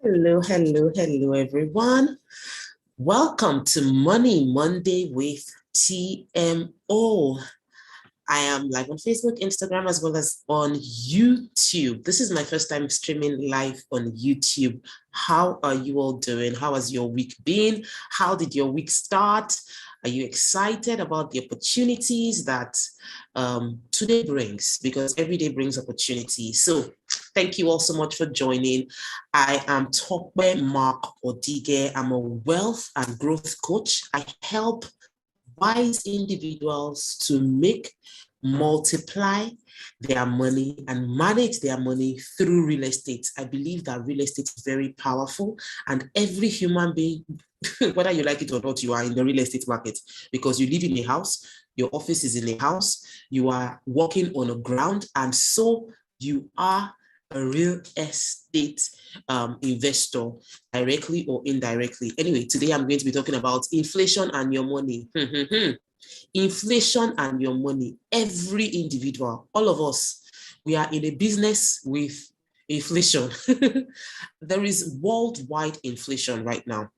Hello, hello, hello, everyone. Welcome to Money Monday with TMO. I am live on Facebook, Instagram, as well as on YouTube. This is my first time streaming live on YouTube. How are you all doing? How has your week been? How did your week start? Are you excited about the opportunities that today brings? Because every day brings opportunities. So thank you all so much for joining. I am Tokwe Mark Odige. I'm a wealth and growth coach. I help wise individuals to make, multiply their money and manage their money through real estate. I believe that real estate is very powerful, and every human being, whether you like it or not, you are in the real estate market because you live in a house, your office is in a house, you are working on a ground, and so you are a real estate investor, directly or indirectly. Anyway, today I'm going to be talking about inflation and your money. Inflation and your money. Every individual, all of us, we are in a business with inflation. There is worldwide inflation right now.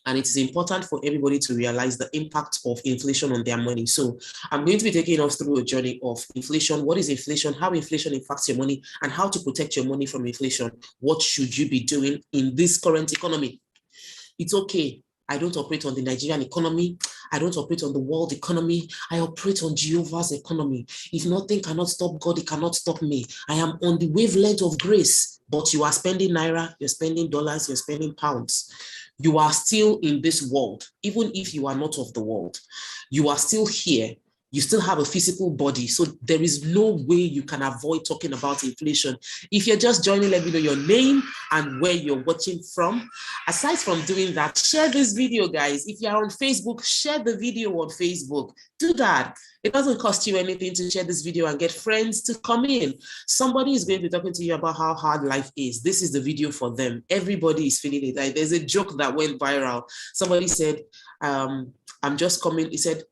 And it is important for everybody to realize the impact of inflation on their money. So I'm going to be taking us through a journey of inflation. What is inflation? How inflation impacts your money, and how to protect your money from inflation. What should you be doing in this current economy? It's okay. I don't operate on the Nigerian economy. I don't operate on the world economy. I operate on Jehovah's economy. If nothing cannot stop God, it cannot stop me. I am on the wavelength of grace, but you are spending naira, you're spending dollars, you're spending pounds. You are still in this world, even if you are not of the world. You are still here. You still have a physical body. So there is no way you can avoid talking about inflation. If you're just joining, let me know your name and where you're watching from. Aside from doing that, share this video, guys. If you're on Facebook, share the video on Facebook. Do that. It doesn't cost you anything to share this video and get friends to come in. Somebody is going to be talking to you about how hard life is. This is the video for them. Everybody is feeling it. There's a joke that went viral. Somebody said, I'm just coming. He said,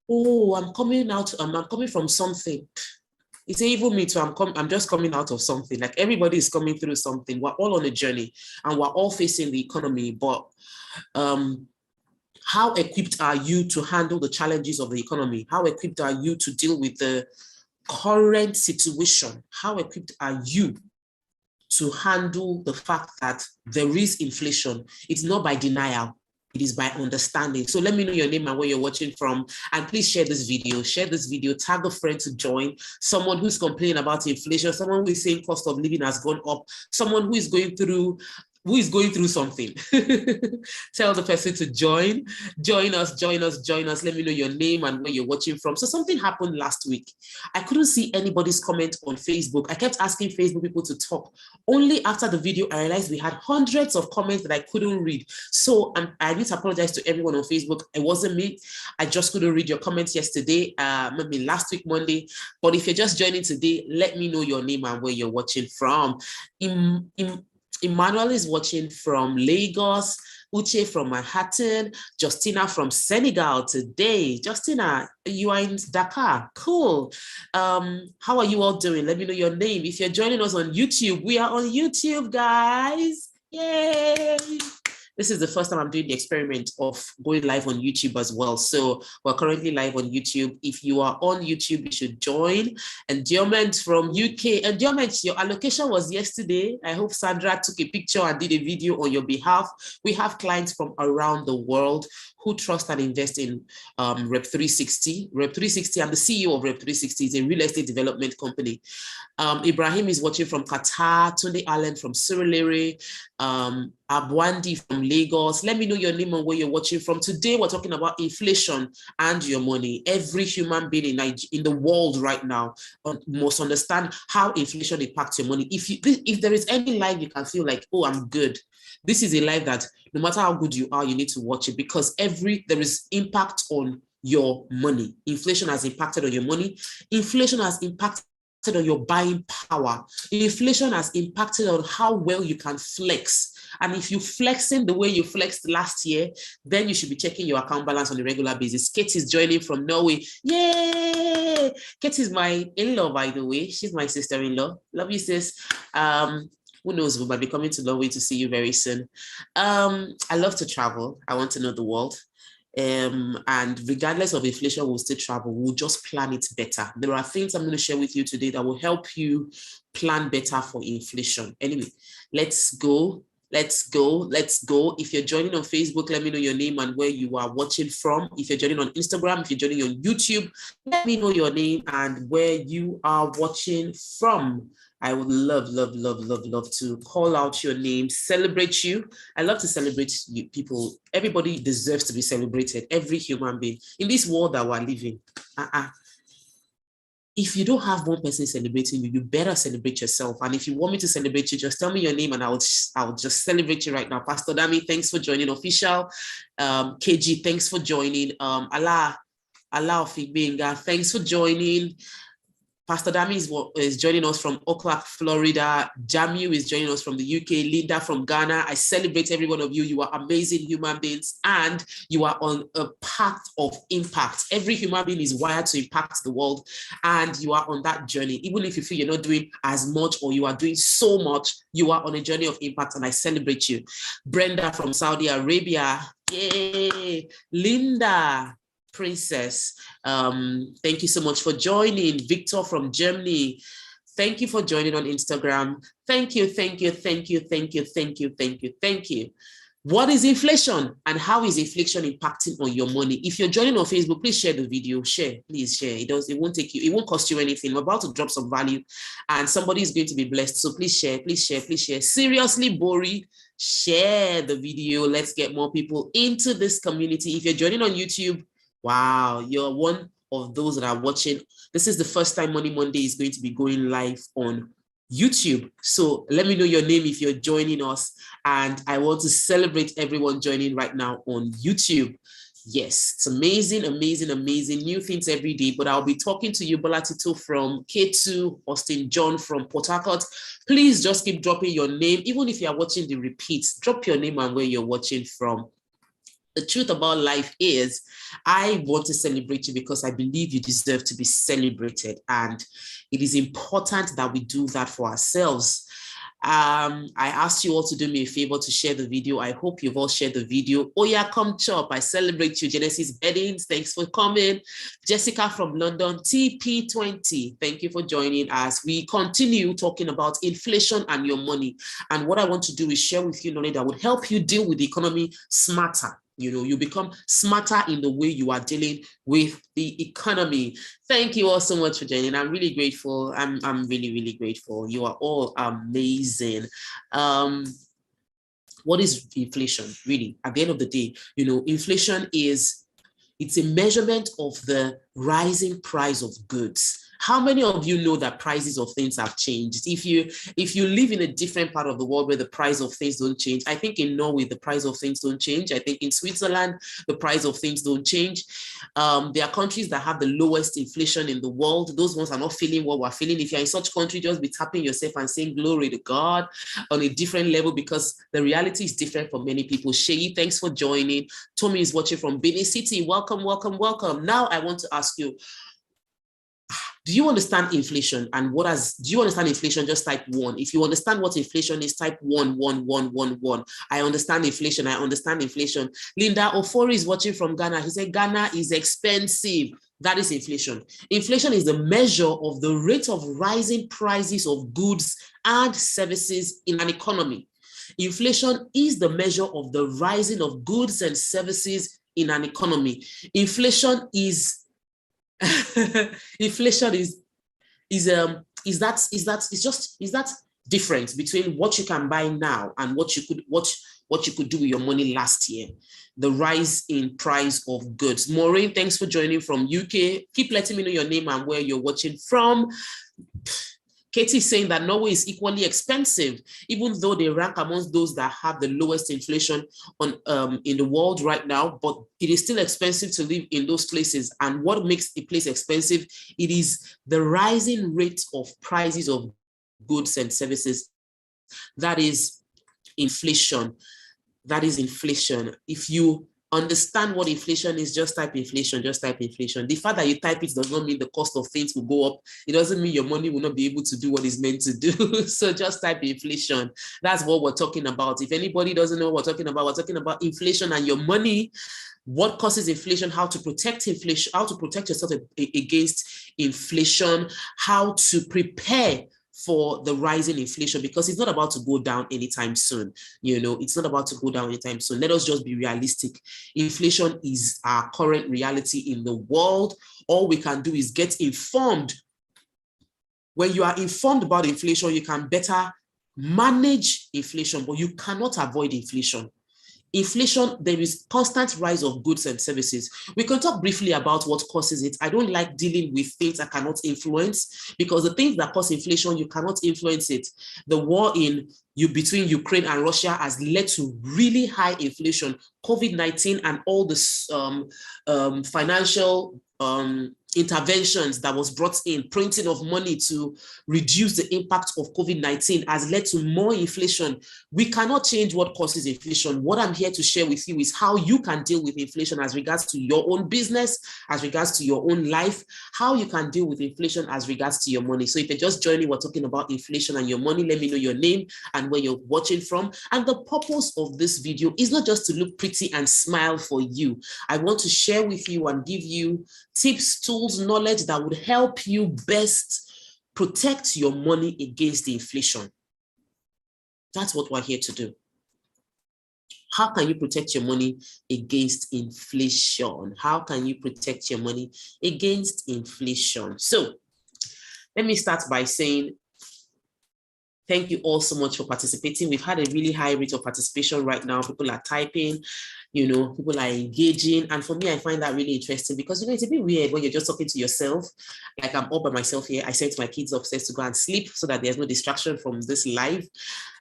oh, I'm coming out. I'm coming from something. It's even me too. I'm just coming out of something. Like everybody is coming through something. We're all on a journey and we're all facing the economy. But how equipped are you to handle the challenges of the economy? How equipped are you to deal with the current situation? How equipped are you to handle the fact that there is inflation? It's not by denial. It is by understanding. So let me know your name and where you're watching from. And please share this video. Share this video. Tag a friend to join. Someone who's complaining about inflation. Someone who is saying cost of living has gone up. Someone who is going through something. Tell the person to join us. Let me know your name and where you're watching from. So something happened last week. I couldn't see anybody's comment on Facebook. I kept asking Facebook people to talk. Only after the video, I realized we had hundreds of comments that I couldn't read. So I need to apologize to everyone on Facebook. It wasn't me. I just couldn't read your comments yesterday, maybe last week, Monday. But if you're just joining today, let me know your name and where you're watching from. Emmanuel is watching from Lagos, Uche from Manhattan, Justina from Senegal today. Justina, you are in Dakar. Cool. How are you all doing? Let me know your name. If you're joining us on YouTube, we are on YouTube, guys. Yay! This is the first time I'm doing the experiment of going live on YouTube as well. So we're currently live on YouTube. If you are on YouTube, you should join. Endowment from UK. Endowment, your allocation was yesterday. I hope Sandra took a picture and did a video on your behalf. We have clients from around the world who trust and invest in Rep 360. Rep 360, I'm the CEO of Rep 360. It's a real estate development company. Ibrahim is watching from Qatar, Tunde Allen from Surulere, Abwandi from Lagos. Let me know your name and where you're watching from. Today, we're talking about inflation and your money. Every human being in the world right now must understand how inflation impacts your money. If there is any life you can feel like, oh, I'm good, this is a life that no matter how good you are, you need to watch it, because there is impact on your money. Inflation has impacted on your money. Inflation has impacted on your buying power. Inflation has impacted on how well you can flex. And if you're flexing the way you flexed last year, then you should be checking your account balance on a regular basis. Kate is joining from Norway. Yay! Kate is my in-law, by the way. She's my sister-in-law. Love you, sis. Who knows, we might be coming to Norway to see you very soon. I love to travel. I want to know the world. And regardless of inflation, we'll still travel. We'll just plan it better. There are things I'm going to share with you today that will help you plan better for inflation. Anyway, let's go. Let's go. Let's go. If you're joining on Facebook, let me know your name and where you are watching from. If you're joining on Instagram, if you're joining on YouTube, let me know your name and where you are watching from. I would love, love, love, love, love to call out your name, celebrate you. I love to celebrate you people. Everybody deserves to be celebrated, every human being. In this world that we're living, if you don't have one person celebrating you, you better celebrate yourself. And if you want me to celebrate you, just tell me your name and I'll just celebrate you right now. Pastor Dami, thanks for joining. Official. KG, thanks for joining. Allah Figbenga, thanks for joining. Pastor Dami is joining us from Oakland, Florida. Jamu is joining us from the UK. Linda from Ghana. I celebrate every one of you. You are amazing human beings and you are on a path of impact. Every human being is wired to impact the world and you are on that journey. Even if you feel you're not doing as much or you are doing so much, you are on a journey of impact and I celebrate you. Brenda from Saudi Arabia. Yay! Linda. Princess, thank you so much for joining. Victor from Germany, thank you for joining on Instagram. Thank you, thank you, thank you, thank you, thank you, thank you, thank you. What is inflation and how is inflation impacting on your money? If you're joining on Facebook, please share the video. Share, please share. It won't cost you anything. We're about to drop some value and somebody is going to be blessed. So please share, please share, please share. Seriously, Bori, share the video. Let's get more people into this community. If you're joining on YouTube, wow, you're one of those that are watching. This is the first time Money Monday is going to be going live on YouTube. So let me know your name if you're joining us. And I want to celebrate everyone joining right now on YouTube. Yes, it's amazing, amazing, amazing. New things every day. But I'll be talking to you, Bola Tito from K2, Austin John from Port Harcourt. Please just keep dropping your name. Even if you are watching the repeats, drop your name and where you're watching from. The truth about life is I want to celebrate you because I believe you deserve to be celebrated. And it is important that we do that for ourselves. I asked you all to do me a favor to share the video. I hope you've all shared the video. Oh yeah, come chop. I celebrate you. Genesis Beddings, thanks for coming. Jessica from London, TP20, thank you for joining us. We continue talking about inflation and your money. And what I want to do is share with you knowledge that would help you deal with the economy smarter. You know, you become smarter in the way you are dealing with the economy. Thank you all so much for joining. I'm really grateful. I'm really, really grateful. You are all amazing. What is inflation, really? At the end of the day, you know, inflation it's a measurement of the rising price of goods. How many of you know that prices of things have changed? If you live in a different part of the world where the price of things don't change, I think in Norway, the price of things don't change. I think in Switzerland, the price of things don't change. There are countries that have the lowest inflation in the world. Those ones are not feeling what we're feeling. If you're in such country, just be tapping yourself and saying glory to God on a different level because the reality is different for many people. Sheyi, thanks for joining. Tommy is watching from Benin City. Welcome, welcome, welcome. Now I want to ask you, do you understand inflation and do you understand inflation? Just type 1. If you understand what inflation is, type 1, 1, 1, 1, 1. I understand inflation. I understand inflation. Linda Ofori is watching from Ghana. He said, Ghana is expensive. That is inflation. Inflation is the measure of the rate of rising prices of goods and services in an economy. Inflation is the measure of the rising of goods and services in an economy. Inflation is inflation is that difference between what you can buy now and what you could do with your money last year. The rise in price of goods. Maureen, thanks for joining from UK. Keep letting me know your name and where you're watching from. Katie is saying that Norway is equally expensive, even though they rank amongst those that have the lowest inflation in the world right now, but it is still expensive to live in those places. And what makes a place expensive? It is the rising rate of prices of goods and services. That is inflation. That is inflation. If you Understand what inflation is. Just type inflation, just type inflation. The fact that you type it does not mean the cost of things will go up. It doesn't mean your money will not be able to do what it's meant to do. So just type inflation. That's what we're talking about. If anybody doesn't know what we're talking about inflation and your money, what causes inflation, how to protect inflation, how to protect yourself against inflation, how to prepare for the rising inflation, because it's not about to go down anytime soon. It's not about to go down anytime soon. Let us just be realistic. Inflation is our current reality in the world. All we can do is get informed. When you are informed about inflation, you can better manage inflation, but you cannot avoid inflation. Inflation, there is constant rise of goods and services. We can talk briefly about what causes it. I don't like dealing with things I cannot influence, because the things that cause inflation, you cannot influence it. The war between Ukraine and Russia has led to really high inflation. COVID-19 and all the financial interventions that was brought in, printing of money to reduce the impact of COVID-19 has led to more inflation. We cannot change what causes inflation. What I'm here to share with you is how you can deal with inflation as regards to your own business, as regards to your own life, how you can deal with inflation as regards to your money. So if you're just joining, we're talking about inflation and your money. Let me know your name and where you're watching from. And the purpose of this video is not just to look pretty and smile for you. I want to share with you and give you tips, tools, knowledge that would help you best protect your money against the inflation. That's what we're here to do. How can you protect your money against inflation? How can you protect your money against inflation? So let me start by saying thank you all so much for participating. We've had a really high rate of participation right now. People are typing, people are engaging. And for me, I find that really interesting because, it's a bit weird when you're just talking to yourself. Like I'm all by myself here. I sent my kids upstairs to go and sleep so that there's no distraction from this live.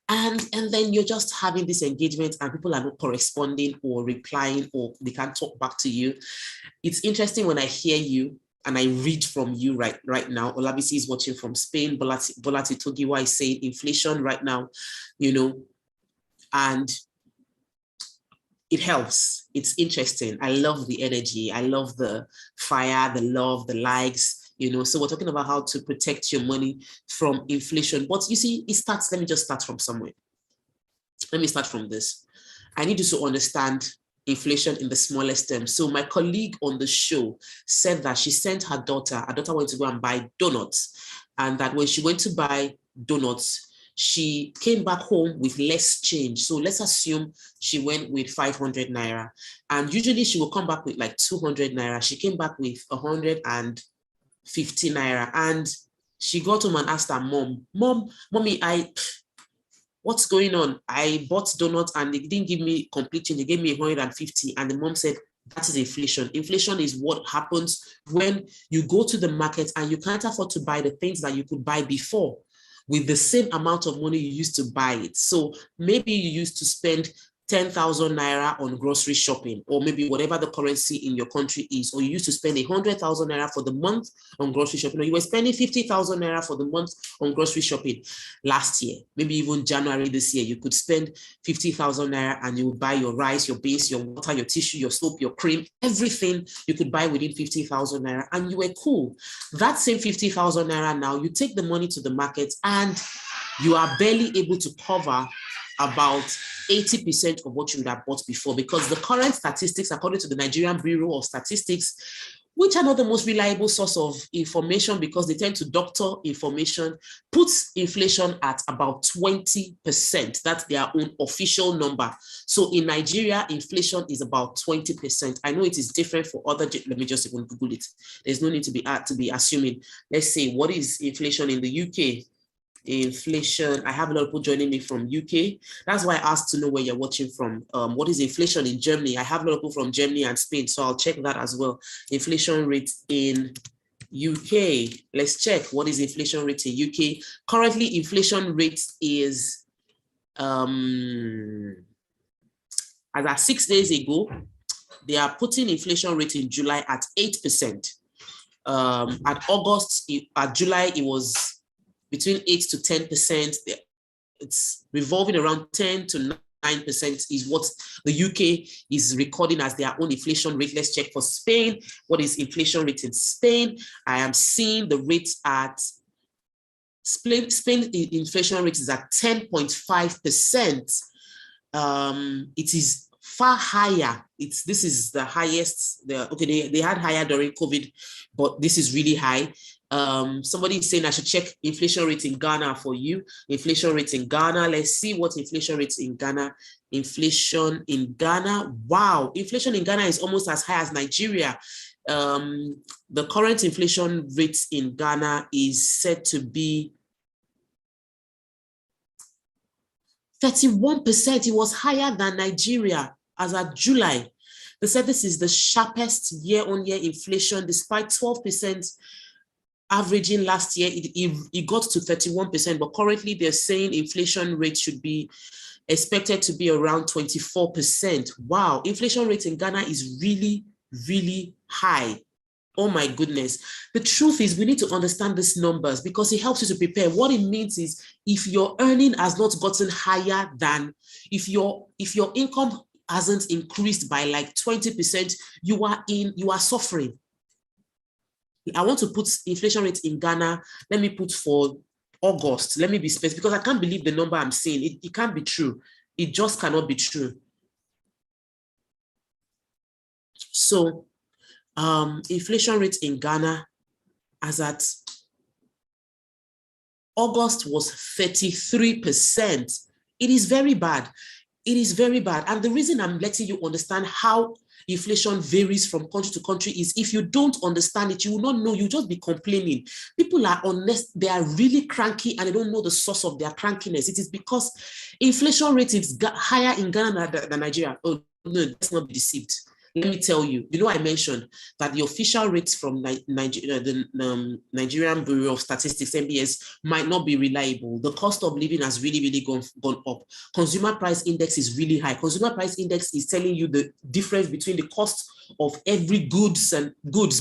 And then you're just having this engagement and people are not corresponding or replying or they can't talk back to you. It's interesting when I hear you and I read from you right now. Olabisi is watching from Spain. Bolati Togiwa is saying inflation right now, and it helps. It's interesting. I love the energy. I love the fire, the love, the likes. So we're talking about how to protect your money from inflation. But you see, let me just start from somewhere. Let me start from this. I need you to understand inflation in the smallest terms. So my colleague on the show said that she sent her daughter went to go and buy donuts, and that when she went to buy donuts, she came back home with less change. So let's assume she went with 500 naira, and usually she will come back with like 200 naira. She came back with 150 naira, and she got home and asked her mommy, what's going on? I bought donuts and they didn't give me complete change. They gave me 150. And the mom said, that is inflation. Inflation is what happens when you go to the market and you can't afford to buy the things that you could buy before with the same amount of money you used to buy it. So maybe you used to spend 10,000 naira on grocery shopping, or maybe whatever the currency in your country is, or you used to spend 100,000 naira for the month on grocery shopping, or you were spending 50,000 naira for the month on grocery shopping last year, maybe even January this year, you could spend 50,000 naira and you would buy your rice, your beans, your water, your tissue, your soap, your cream, everything you could buy within 50,000 naira, and you were cool. That same 50,000 naira now, you take the money to the market and you are barely able to cover about 80% of what you would have bought before, because the current statistics, according to the Nigerian Bureau of Statistics, which are not the most reliable source of information because they tend to doctor information, puts inflation at about 20%. That's their own official number. So in Nigeria, inflation is about 20%. I know it is different for other, let me just even Google it. There's no need to be assuming. Let's say, what is inflation in the UK? Inflation. I have a lot of people joining me from UK. That's why I asked to know where you're watching from. What is inflation in Germany? I have a lot of people from Germany and Spain, so I'll check that as well. Inflation rate in UK. Let's check what is inflation rate in UK. Currently, inflation rate is as of 6 days ago, they are putting inflation rate in July at 8%. At July, it was between 8 to 10%. It's revolving around 10 to is what the UK is recording as their own inflation rate. Let's check for Spain. What is inflation rate in Spain? I am seeing the rate at Spain inflation rate is at 10.5%. It is far higher. This is the highest. They had higher during COVID, but this is really high. Somebody is saying I should check inflation rate in Ghana for you. Inflation rate in Ghana. Let's see what inflation rate in Ghana. Inflation in Ghana. Wow, inflation in Ghana is almost as high as Nigeria. The current inflation rate in Ghana is said to be 31%. It was higher than Nigeria as of July. They said this is the sharpest year-on-year inflation, despite 12% averaging last year. It got to 31%, but currently they're saying inflation rate should be expected to be around 24%. Wow, inflation rate in Ghana is really, really high. Oh my goodness. The truth is we need to understand these numbers because it helps you to prepare. What it means is if your earning has not gotten higher than, if your income hasn't increased by like 20%, you are suffering. I want to put inflation rate in Ghana. Let me put for August. Let me be specific because I can't believe the number I'm seeing. It can't be true. It just cannot be true. So inflation rate in Ghana as at August was 33%. It is very bad. It is very bad. And the reason I'm letting you understand how inflation varies from country to country is if you don't understand it, you will not know, you just be complaining. People are honest, they are really cranky and they don't know the source of their crankiness. It is because inflation rate is higher in Ghana than Nigeria. Oh no, let's not be deceived. Let me tell you, I mentioned that the official rates from Nigeria, the Nigerian Bureau of Statistics, NBS, might not be reliable. The cost of living has really, really gone up. Consumer price index is really high. Consumer price index is telling you the difference between the cost of every goods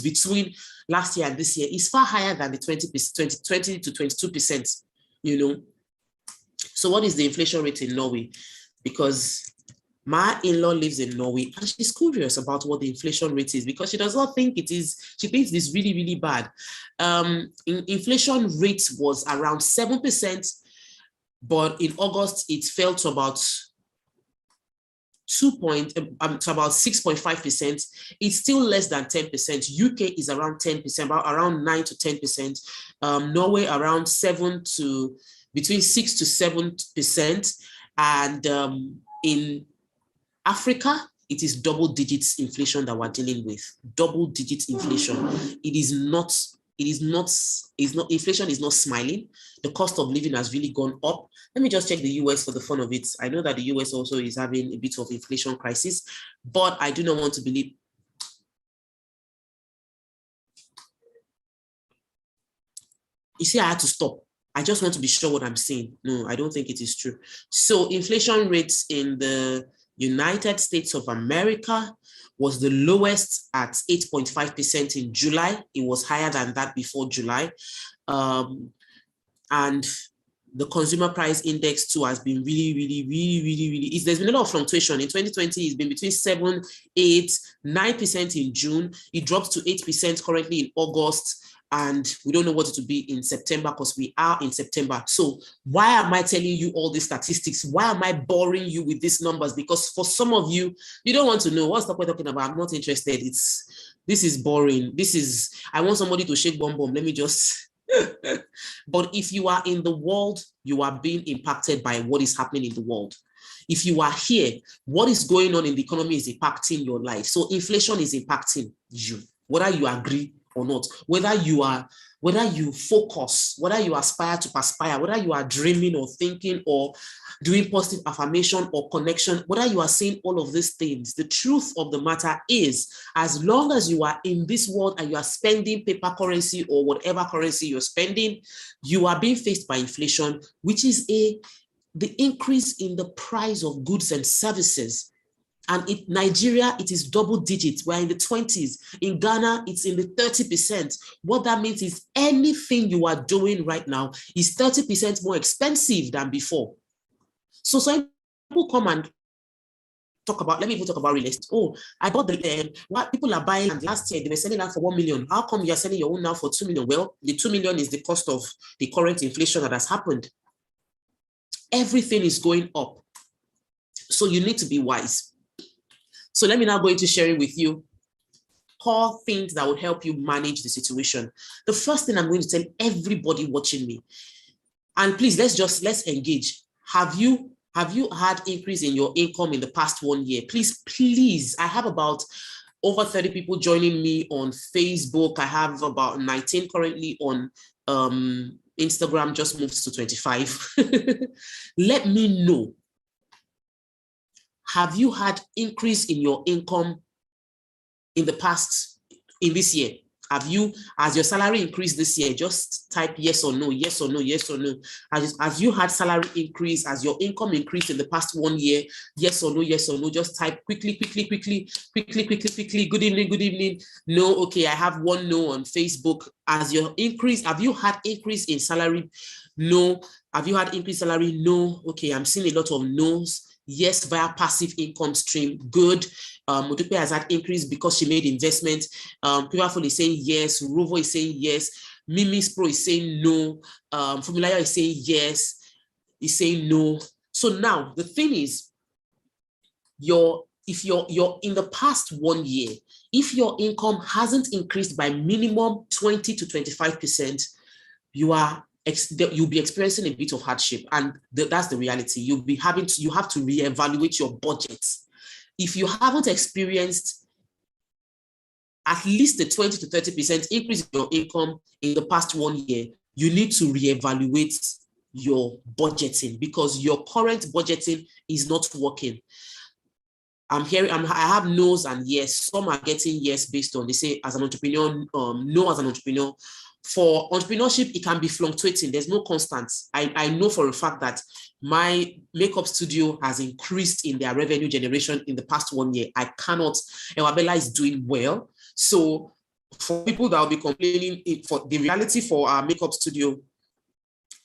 between last year and this year is far higher than the 20 to 22%, So what is the inflation rate in Norway? Because my in-law lives in Norway and she's curious about what the inflation rate is because she does not think it is, she thinks it's really, really bad. Inflation rate was around 7%, but in August it fell to about 6.5%. It's still less than 10%. UK is around 10%, about around 9 to 10%. Norway around between 6 to 7%. And in Africa, it is double digits inflation that we're dealing with. Double digit inflation. Inflation is not smiling. The cost of living has really gone up. Let me just check the US for the fun of it. I know that the US also is having a bit of inflation crisis, but I do not want to believe. You see, I had to stop. I just want to be sure what I'm saying. No, I don't think it is true. So inflation rates in the United States of America was the lowest at 8.5% in July. It was higher than that before July. And the consumer price index too has been really, there's been a lot of fluctuation. In 2020, it's been between 7, 8, 9% in June. It drops to 8% currently in August. And we don't know what it will be in September because we are in September. So why am I telling you all these statistics? Why am I boring you with these numbers? Because for some of you, you don't want to know what's we're talking about. I'm not interested. This is boring. I want somebody to shake bomb. Let me just. But if you are in the world, you are being impacted by what is happening in the world. If you are here, what is going on in the economy is impacting your life. So inflation is impacting you, whether you agree or not, whether you focus, whether you aspire to perspire, whether you are dreaming or thinking or doing positive affirmation or connection, whether you are saying all of these things, the truth of the matter is, as long as you are in this world and you are spending paper currency or whatever currency you're spending, you are being faced by inflation, which is the increase in the price of goods and services. And in Nigeria, it is double digits. We're in the 20s. In Ghana, it's in the 30%. What that means is anything you are doing right now is 30% more expensive than before. So some people come and talk about, let me even talk about real estate. Oh, I bought the, what people are buying, and last year they were selling that for 1 million. How come you're selling your own now for 2 million? Well, the 2 million is the cost of the current inflation that has happened. Everything is going up. So you need to be wise. So let me now go into sharing with you core things that would help you manage the situation. The first thing I'm going to tell everybody watching me, and please, let's engage. Have you had increase in your income in the past 1 year? Please, I have about over 30 people joining me on Facebook. I have about 19 currently on Instagram, just moved to 25. Let me know. Have you had increase in your income in this year? Have you, as your salary increased this year? Just type yes or no, yes or no, yes or no. Have you had salary increase? As your income increased in the past 1 year? Yes or no, yes or no. Just type quickly. Good evening. No, okay, I have one no on Facebook. As your increase, have you had increase in salary? No. Have you had increased salary? No. Okay, I'm seeing a lot of no's. Yes, via passive income stream. Good. Modupe has had increase because she made investment. Pivaful is saying yes. Ruvo is saying yes. Mimi's Pro is saying no. Formulaya is saying yes. Is saying no. So now the thing is, if you're in the past 1 year, if your income hasn't increased by minimum 20 to 25%, you'll be experiencing a bit of hardship, and that's the reality. You have to reevaluate your budget. If you haven't experienced at least a 20 to 30% increase in your income in the past 1 year, you need to reevaluate your budgeting, because your current budgeting is not working. I have no's and yes. Some are getting yes based on, they say as an entrepreneur, no as an entrepreneur. For entrepreneurship, it can be fluctuating. There's no constant. I know for a fact that my makeup studio has increased in their revenue generation in the past 1 year. I cannot, Ewabella is doing well. So for people that will be complaining, for the reality for our makeup studio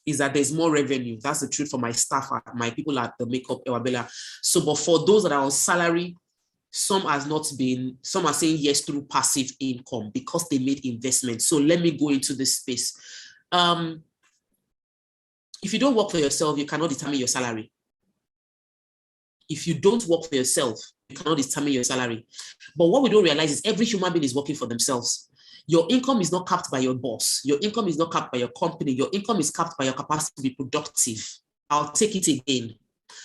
is that there's more revenue. That's the truth for my staff, my people at the makeup Ewabella. So, but for those that are on salary, some are saying yes through passive income because they made investments. So let me go into this space. If you don't work for yourself, you cannot determine your salary. If you don't work for yourself, you cannot determine your salary. But what we don't realize is every human being is working for themselves. Your income is not capped by your boss. Your income is not capped by your company. Your income is capped by your capacity to be productive. I'll take it again.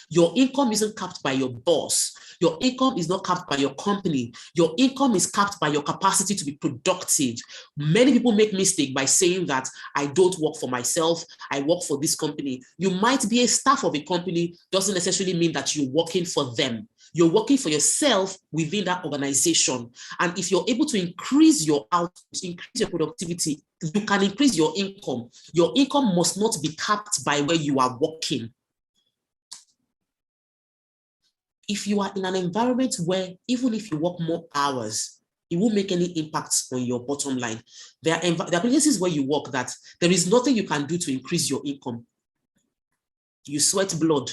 Your income isn't capped by your boss. Your income is not capped by your company. Your income is capped by your capacity to be productive. Many people make mistake by saying that I don't work for myself, I work for this company. You might be a staff of a company, doesn't necessarily mean that you're working for them. You're working for yourself within that organization. And if you're able to increase your output, increase your productivity, you can increase your income. Your income must not be capped by where you are working. If you are in an environment where even if you work more hours, it won't make any impact on your bottom line. There are places where you work that there is nothing you can do to increase your income. You sweat blood,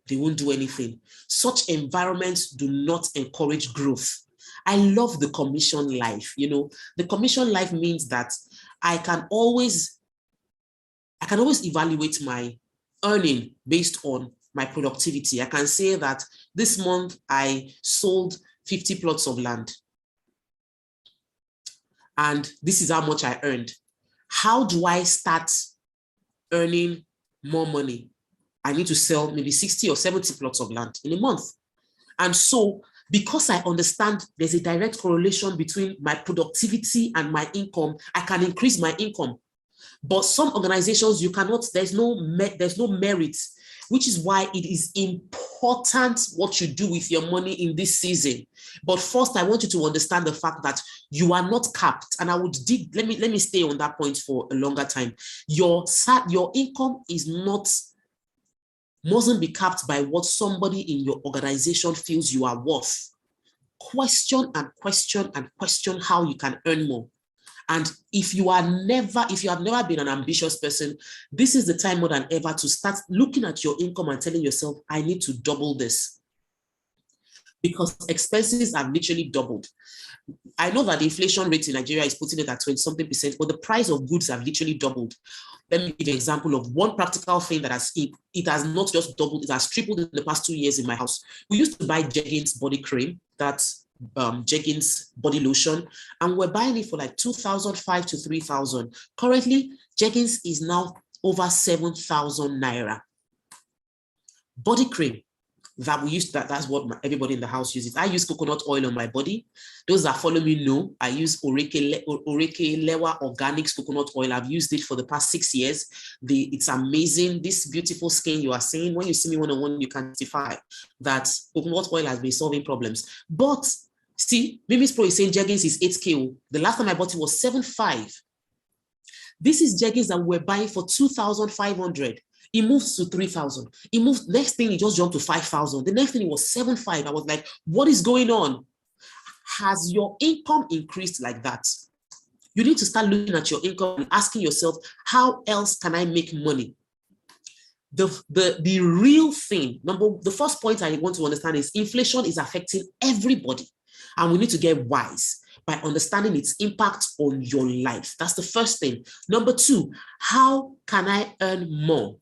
they won't do anything. Such environments do not encourage growth. I love the commission life. You know, the commission life means that I can always evaluate my earning based on my productivity. I can say that this month I sold 50 plots of land. And this is how much I earned. How do I start earning more money? I need to sell maybe 60 or 70 plots of land in a month. And so, because I understand there's a direct correlation between my productivity and my income, I can increase my income. But some organizations, you cannot, there's no merit, which is why it is important what you do with your money in this season. But first, I want you to understand the fact that you are not capped. And I would let me stay on that point for a longer time. Your income mustn't be capped by what somebody in your organization feels you are worth. Question and question and question how you can earn more. And if you have never been an ambitious person, this is the time more than ever to start looking at your income and telling yourself, I need to double this, because expenses have literally doubled. I know that the inflation rate in Nigeria is putting it at 20-something%, but the price of goods have literally doubled. Let me give you an example of one practical thing that it has not just doubled, it has tripled in the past 2 years in my house. We used to buy Jeggings body cream, that's Jeggings body lotion, and we're buying it for like 2,500 to 3,000. Currently, Jeggings is now over 7,000 naira. Body cream that we use, that's what everybody in the house uses. I use coconut oil on my body. Those that follow me know I use Oreke Lewa Organics coconut oil. I've used it for the past 6 years. It's amazing. This beautiful skin you are seeing, when you see me one-on-one, you can testify that coconut oil has been solving problems. But see, Mimi's Pro is saying Jeggings is 8K. The last time I bought it was 7.5. This is Jeggings that we're buying for 2,500. It moves to 3,000. It moved, next thing it just jumped to 5,000. The next thing it was 7.5. I was like, what is going on? Has your income increased like that? You need to start looking at your income and asking yourself, how else can I make money? The real thing, the first point I want to understand is inflation is affecting everybody. And we need to get wise by understanding its impact on your life. That's the first thing. Number two, how can I earn more?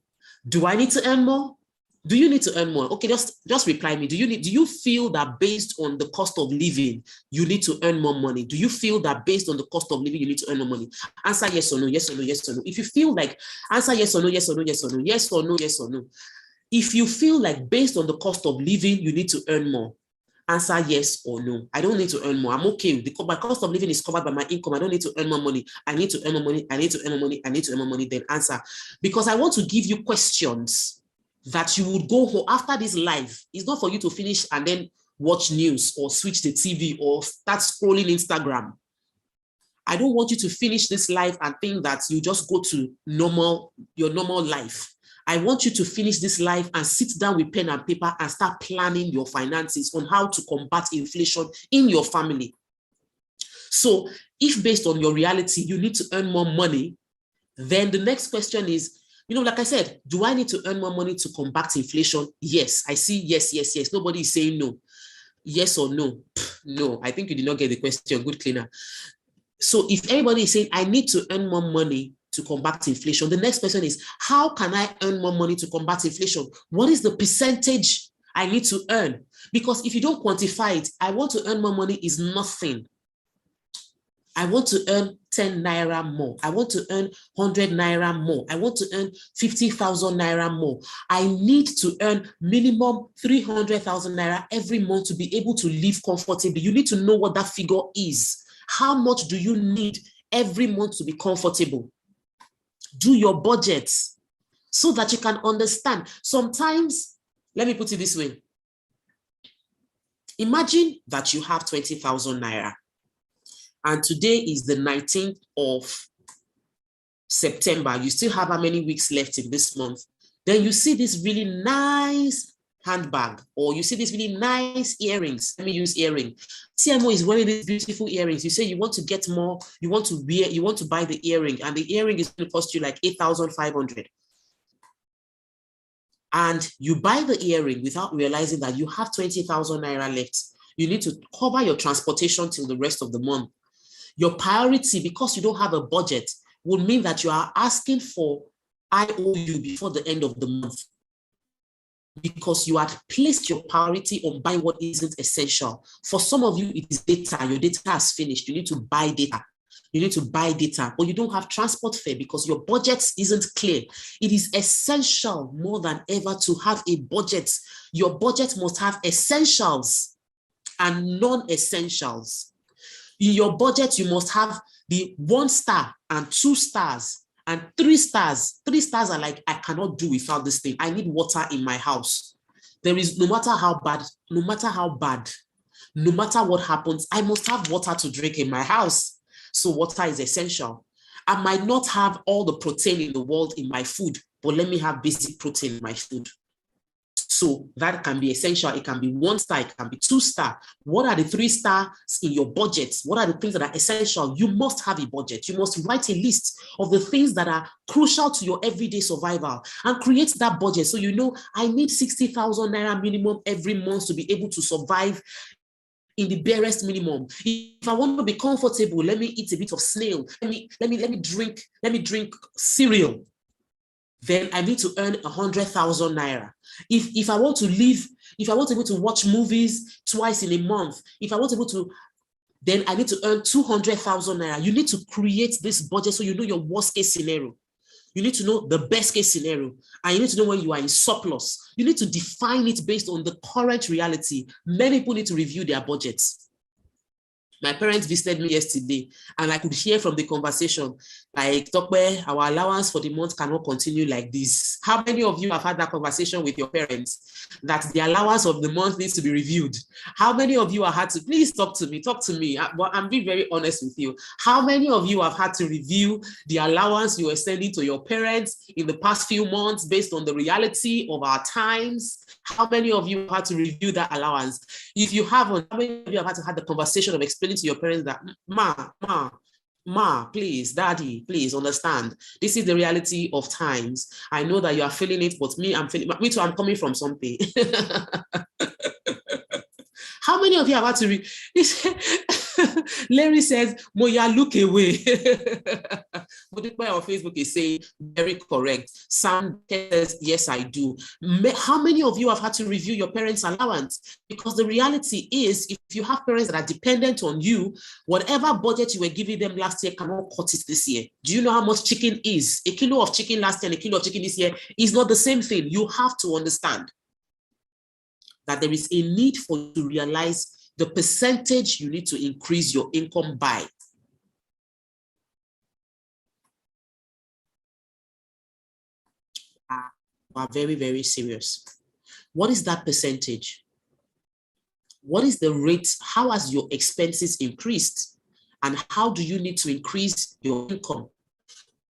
Do I need to earn more? Do you need to earn more? Okay, just reply me. Do you feel that based on the cost of living, you need to earn more money? Do you feel that based on the cost of living, you need to earn more money? Answer yes or no, yes or no, yes or no. If you feel like, answer yes or no, yes or no, yes or no, yes or no, yes or no. If you feel like based on the cost of living, you need to earn more, answer yes or no. I don't need to earn more. I'm okay. My cost of living is covered by my income. I don't need to earn more money. I need to earn more money. I need to earn more money. I need to earn more money. Then answer. Because I want to give you questions that you would go for after this live. It's not for you to finish and then watch news or switch the TV or start scrolling Instagram. I don't want you to finish this live and think that you just go to your normal life. I want you to finish this life and sit down with pen and paper and start planning your finances on how to combat inflation in your family. So if based on your reality, you need to earn more money, then the next question is, like I said, do I need to earn more money to combat inflation? Yes, I see yes, yes, yes. Nobody is saying no. Yes or no? No, I think you did not get the question. Good cleaner. So if everybody is saying, I need to earn more money to combat inflation, the next question is, how can I earn more money to combat inflation? What is the percentage I need to earn? Because if you don't quantify it, I want to earn more money is nothing. I want to earn 10 naira more. I want to earn 100 naira more. I want to earn 50,000 naira more. I need to earn minimum 300,000 naira every month to be able to live comfortably. You need to know what that figure is. How much do you need every month to be comfortable? Do your budgets so that you can understand. Sometimes, let me put it this way. Imagine that you have 20,000 naira and today is the 19th of September. You still have how many weeks left in this month? Then you see this really nice handbag, or you see these really nice earrings. Let me use earring. TMO is wearing these beautiful earrings. You say you want to get more, you want to buy the earring, and the earring is going to cost you like 8,500. And you buy the earring without realizing that you have 20,000 naira left. You need to cover your transportation till the rest of the month. Your priority, because you don't have a budget, would mean that you are asking for IOU before the end of the month, because you had placed your priority on buying what isn't essential. For some of you, it is data. Your data has finished. You need to buy data. You need to buy data, but you don't have transport fare because your budget isn't clear. It is essential more than ever to have a budget. Your budget must have essentials and non-essentials. In your budget, you must have the 1 star and 2 stars. And 3 stars. 3 stars are like, I cannot do without this thing. I need water in my house. There is, no matter how bad, no matter what happens, I must have water to drink in my house. So water is essential. I might not have all the protein in the world in my food, but let me have basic protein in my food. So that can be essential. It can be 1 star, it can be 2 star. What are the 3 stars in your budget? What are the things that are essential? You must have a budget. You must write a list of the things that are crucial to your everyday survival and create that budget. So you know, I need 60,000 naira minimum every month to be able to survive in the barest minimum. If I want to be comfortable, let me eat a bit of snail. Let me drink cereal. Then I need to earn 100,000 naira. If I want to live, if I want to be able to watch movies twice in a month, if I want to be able to, then I need to earn 200,000 naira. You need to create this budget so you know your worst case scenario. You need to know the best case scenario, and you need to know when you are in surplus. You need to define it based on the current reality. Many people need to review their budgets. My parents visited me yesterday, and I could hear from the conversation, like, Tokwe, our allowance for the month cannot continue like this. How many of you have had that conversation with your parents, that the allowance of the month needs to be reviewed? How many of you have had to, please talk to me, but I'm being very honest with you. How many of you have had to review the allowance you are sending to your parents in the past few months based on the reality of our times? How many of you have had to review that allowance? If you haven't, how many of you have had to have the conversation of explaining to your parents that, ma, please, daddy, please understand. This is the reality of times. I know that you are feeling it, but me too, I'm coming from something. How many of you have had to read? Larry says, Moya, look away. Modipai on Facebook is saying, very correct. Sam says, yes, I do. How many of you have had to review your parents' allowance? Because the reality is, if you have parents that are dependent on you, whatever budget you were giving them last year cannot cut it this year. Do you know how much chicken is? A kilo of chicken last year and a kilo of chicken this year is not the same thing. You have to understand that there is a need for you to realize the percentage you need to increase your income by. Are very, very serious. What is that percentage? What is the rate? How has your expenses increased? And how do you need to increase your income?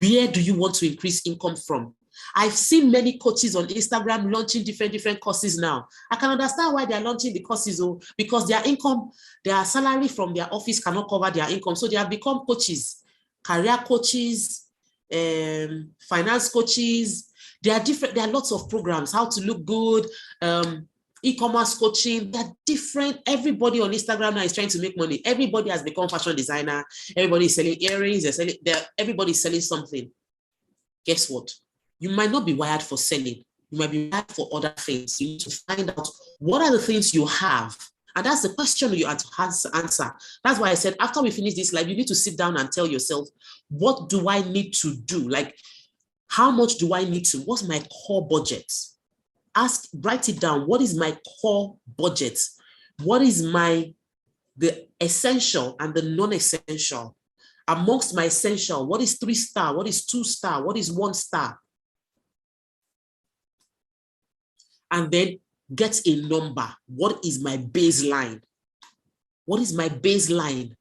Where do you want to increase income from? I've seen many coaches on Instagram launching different courses now. I can understand why they're launching the courses, because their income, their salary from their office cannot cover their income. So they have become coaches, career coaches, finance coaches. There are lots of programs, how to look good, e-commerce coaching. They're different. Everybody on Instagram now is trying to make money. Everybody has become fashion designer. Everybody is selling earrings. Everybody is selling something. Guess what? You might not be wired for selling. You might be wired for other things. You need to find out what are the things you have. And that's the question you have to answer. That's why I said, after we finish this live, you need to sit down and tell yourself, what do I need to do? Like, how much do I need to? What's my core budget? Write it down. What is my core budget? What is the essential and the non-essential? Amongst my essential, what is 3 star? What is 2 star? What is 1 star? And then get a number. What is my baseline? What is my baseline?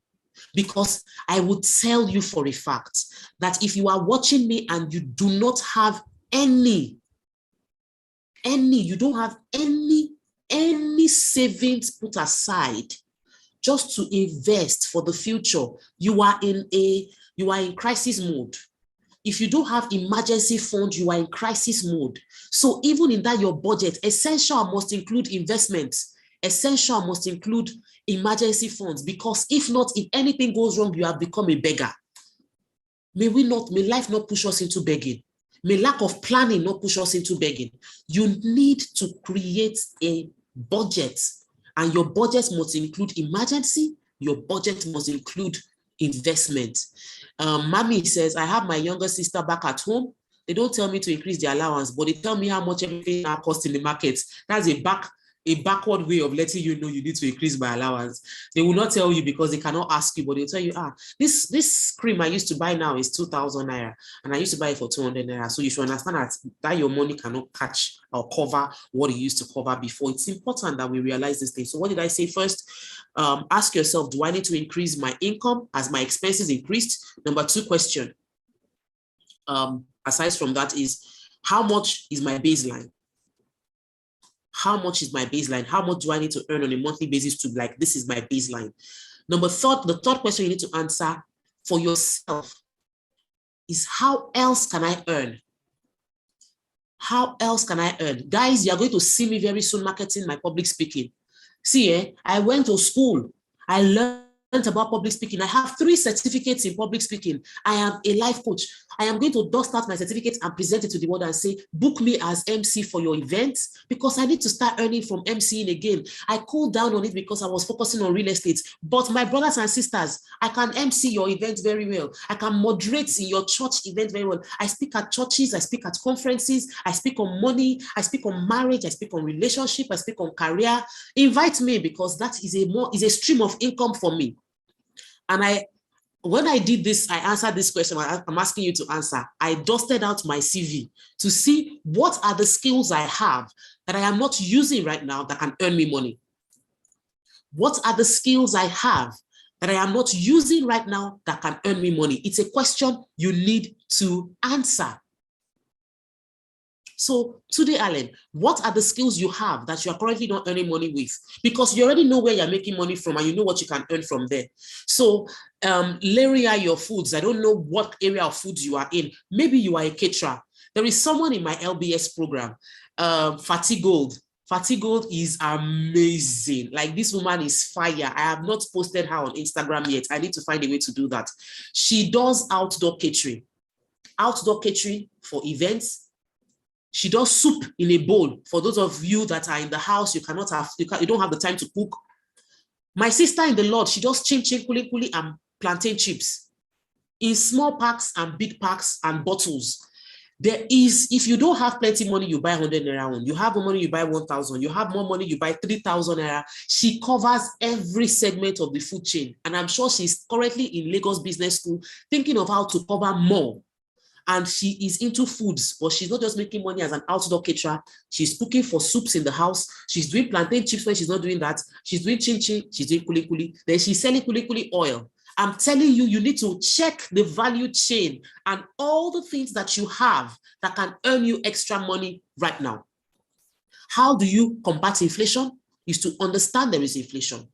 Because I would tell you for a fact that if you are watching me and you do not have you don't have any savings put aside just to invest for the future, you are in crisis mode. If you don't have emergency fund, you are in crisis mode. So even in that, your budget, essential must include investments. Essential must include emergency funds, because if not, if anything goes wrong, you have become a beggar. May life not push us into begging. May lack of planning not push us into begging. You need to create a budget, and your budget must include emergency. Your budget must include investment. Mommy says, I have my younger sister back at home. They don't tell me to increase the allowance, but they tell me how much everything now costs in the market. That's a backward way of letting you know you need to increase my allowance. They will not tell you because they cannot ask you, but they'll tell you, this cream I used to buy now is 2,000 naira, and I used to buy it for 200 naira. So you should understand that your money cannot catch or cover what it used to cover before. It's important that we realize this thing. So what did I say first? Ask yourself, do I need to increase my income as my expenses increased? Number 2 question, aside from that, is how much is my baseline? How much is my baseline? How much do I need to earn on a monthly basis to like, this is my baseline? The third question you need to answer for yourself is, how else can I earn? How else can I earn? Guys, you are going to see me very soon marketing my public speaking. See, I went to school. I learned about public speaking. I have 3 certificates in public speaking. I am a life coach. I am going to dust out my certificates and present it to the world and say, book me as MC for your events, because I need to start earning from MCing again. I cooled down on it because I was focusing on real estate. But my brothers and sisters, I can MC your event very well. I can moderate in your church event very well. I speak at churches. I speak at conferences. I speak on money. I speak on marriage. I speak on relationship. I speak on career. Invite me, because that is a stream of income for me. And when I did this, I answered this question I'm asking you to answer. I dusted out my CV to see what are the skills I have that I am not using right now that can earn me money. What are the skills I have that I am not using right now that can earn me money? It's a question you need to answer. So today, Allen, what are the skills you have that you are currently not earning money with? Because you already know where you're making money from and you know what you can earn from there. So layer your foods. I don't know what area of foods you are in. Maybe you are a caterer. There is someone in my LBS program, Fatty Gold. Fatty Gold is amazing. Like, this woman is fire. I have not posted her on Instagram yet. I need to find a way to do that. She does outdoor catering for events. She does soup in a bowl. For those of you that are in the house, you don't have the time to cook. My sister in the Lord, she does chin kuli kuli and plantain chips in small packs and big packs and bottles. If you don't have plenty money, you buy 100 naira one. You have more money, you buy 1,000. You have more money, you buy 3,000 naira. She covers every segment of the food chain. And I'm sure she's currently in Lagos Business School thinking of how to cover more. And she is into foods, but she's not just making money as an outdoor caterer. She's cooking for soups in the house. She's doing plantain chips when she's not doing that. She's doing chin chin. She's doing kuli kuli. Then she's selling kuli kuli oil. I'm telling you, you need to check the value chain and all the things that you have that can earn you extra money right now. How do you combat inflation? Is to understand there is inflation.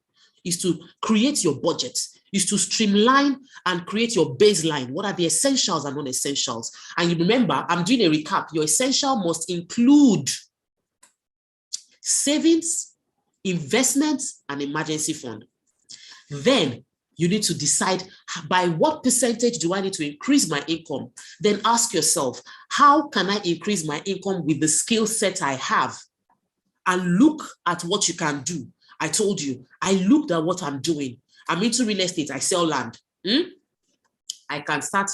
Is to create your budget. Is to streamline and create your baseline. What are the essentials and non-essentials? And you remember, I'm doing a recap. Your essential must include savings, investments, and emergency fund. Then you need to decide, by what percentage do I need to increase my income? Then ask yourself, how can I increase my income with the skill set I have? And look at what you can do. I told you, I looked at what I'm doing. I'm into real estate. I sell land. I can start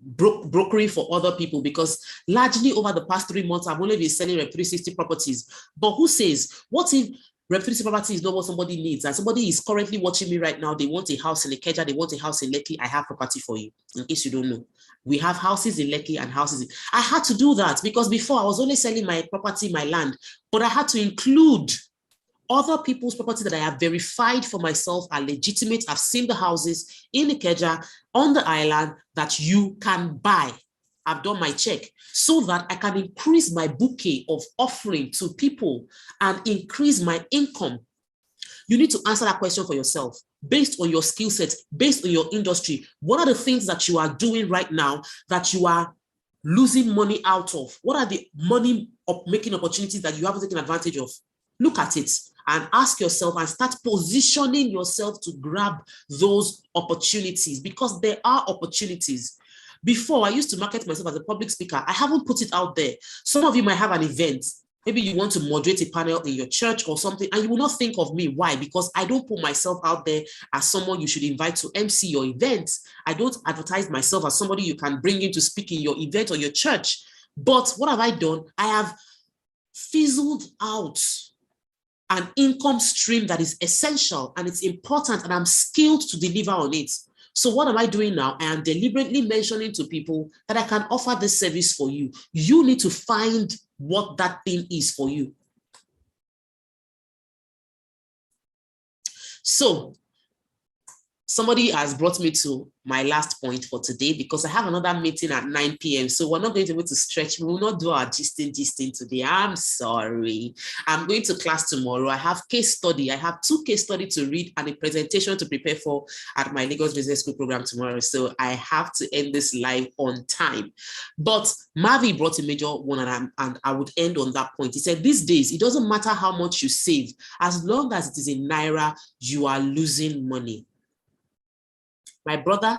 brokering for other people, because largely over the past 3 months, I've only been selling Rep 360 properties. But who says, what if Rep 360 property is not what somebody needs, and somebody is currently watching me right now, they want a house in Ikeja, they want a house in Lekki? I have property for you, in case you don't know. We have houses in Lekki and houses in... I had to do that because before I was only selling my property, my land, but I had to include other people's property that I have verified for myself are legitimate. I've seen the houses in Ikeja, on the island, that you can buy. I've done my check so that I can increase my bouquet of offering to people and increase my income. You need to answer that question for yourself based on your skill set, based on your industry. What are the things that you are doing right now that you are losing money out of? What are the money making opportunities that you haven't taken advantage of? Look at it and ask yourself and start positioning yourself to grab those opportunities, because there are opportunities. Before, I used to market myself as a public speaker. I haven't put it out there. Some of you might have an event. Maybe you want to moderate a panel in your church or something, and you will not think of me. Why? Because I don't put myself out there as someone you should invite to MC your event. I don't advertise myself as somebody you can bring in to speak in your event or your church. But what have I done? I have fizzled out an income stream that is essential and it's important, and I'm skilled to deliver on it. So what am I doing now? I am deliberately mentioning to people that I can offer this service for you. You need to find what that thing is for you. So somebody has brought me to my last point for today because I have another meeting at 9 p.m. So we're not going to be able to stretch. We will not do our gisting today. I'm sorry. I'm going to class tomorrow. I have case study. I have 2 case studies to read and a presentation to prepare for at my Lagos Business School program tomorrow. So I have to end this live on time. But Mavi brought a major one, and I would end on that point. He said, these days, it doesn't matter how much you save. As long as it is in Naira, you are losing money. My brother,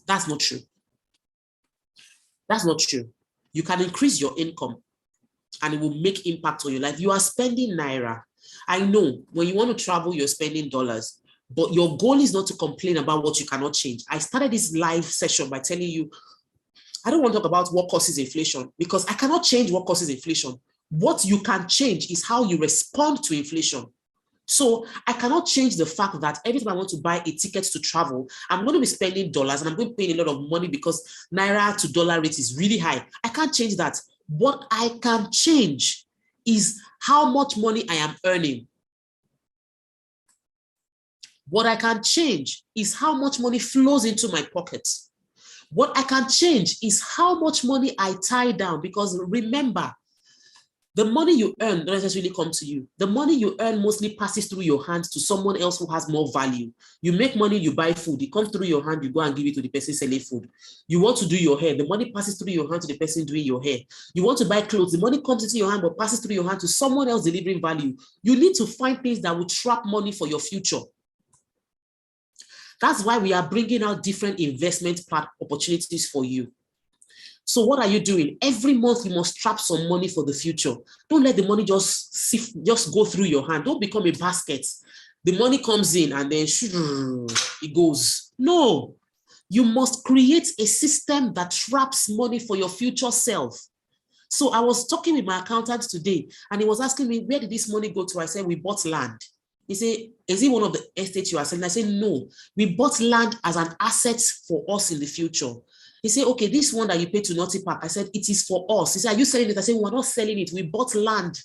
that's not true. That's not true. You can increase your income and it will make impact on your life. You are spending Naira. I know when you want to travel, you're spending dollars, but your goal is not to complain about what you cannot change. I started this live session by telling you, I don't want to talk about what causes inflation because I cannot change what causes inflation. What you can change is how you respond to inflation. So I cannot change the fact that every time I want to buy a ticket to travel, I'm going to be spending dollars and I'm going to pay a lot of money because Naira to dollar rate is really high. I can't change that. What I can change is how much money I am earning. What I can change is how much money flows into my pocket. What I can change is how much money I tie down, because remember, the money you earn doesn't necessarily come to you. The money you earn mostly passes through your hands to someone else who has more value. You make money, you buy food, it comes through your hand, you go and give it to the person selling food. You want to do your hair, the money passes through your hand to the person doing your hair. You want to buy clothes, the money comes into your hand but passes through your hand to someone else delivering value. You need to find things that will trap money for your future. That's why we are bringing out different investment opportunities for you. So what are you doing? Every month you must trap some money for the future. Don't let the money just go through your hand. Don't become a basket. The money comes in and then it goes. No, you must create a system that traps money for your future self. So I was talking with my accountant today and he was asking me, where did this money go to? I said, we bought land. He said, is it one of the estates you are selling? I said, no, we bought land as an asset for us in the future. He said, okay, this one that you paid to Naughty Park. I said, it is for us. He said, are you selling it? I said, we're not selling it. We bought land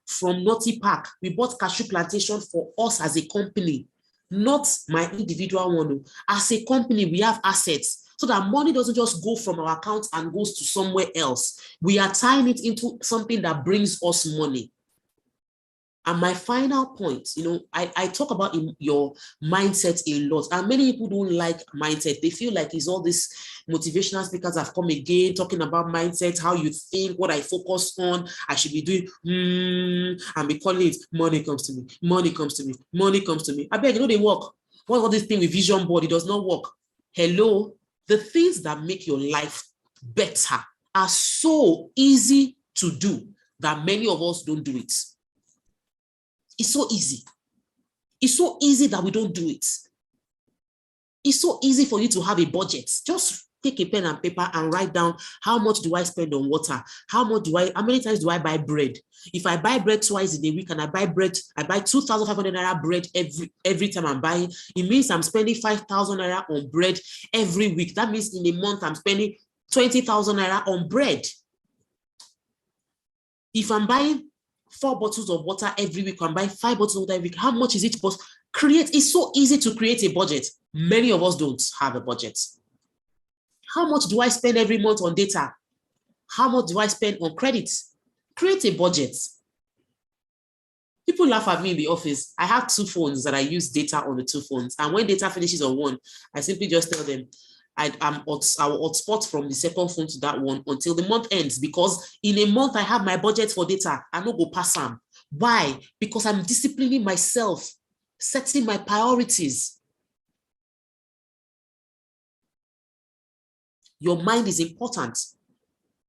from Naughty Park. We bought cashew plantation for us as a company, not my individual one. As a company, we have assets so that money doesn't just go from our account and goes to somewhere else. We are tying it into something that brings us money. And my final point, I talk about your mindset a lot, and many people don't like mindset. They feel like it's all these motivational speakers have come again, talking about mindset, how you think, what I focus on, I should be doing, and be calling it, money comes to me, money comes to me, money comes to me. I beg, they work. What all this thing with vision board, it does not work. Hello, the things that make your life better are so easy to do that many of us don't do it. It's so easy. It's so easy that we don't do it. It's so easy for you to have a budget. Just take a pen and paper and write down, how much do I spend on water? How many times do I buy bread? If I buy bread twice in a week and I buy 2,500 naira bread every time I'm buying, it means I'm spending 5,000 naira on bread every week. That means in a month I'm spending 20,000 naira on bread. If I'm buying 4 bottles of water every week, I'm buying 5 bottles of water every week, how much is it? It's so easy to create a budget. Many of us don't have a budget. How much do I spend every month on data? How much do I spend on credit? Create a budget. People laugh at me in the office. I have 2 phones that I use data on the 2 phones. And when data finishes on one, I simply just tell them, I will hotspot from the second phone to that one until the month ends, because in a month I have my budget for data. I no go pass them. Why? Because I'm disciplining myself, setting my priorities. Your mind is important.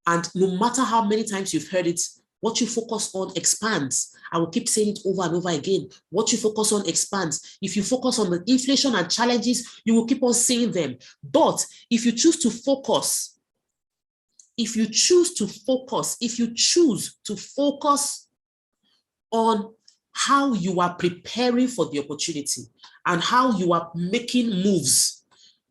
And no matter how many times you've heard it, what you focus on expands. I will keep saying it over and over again. What you focus on expands. If you focus on the inflation and challenges, you will keep on seeing them. But if you choose to focus on how you are preparing for the opportunity and how you are making moves,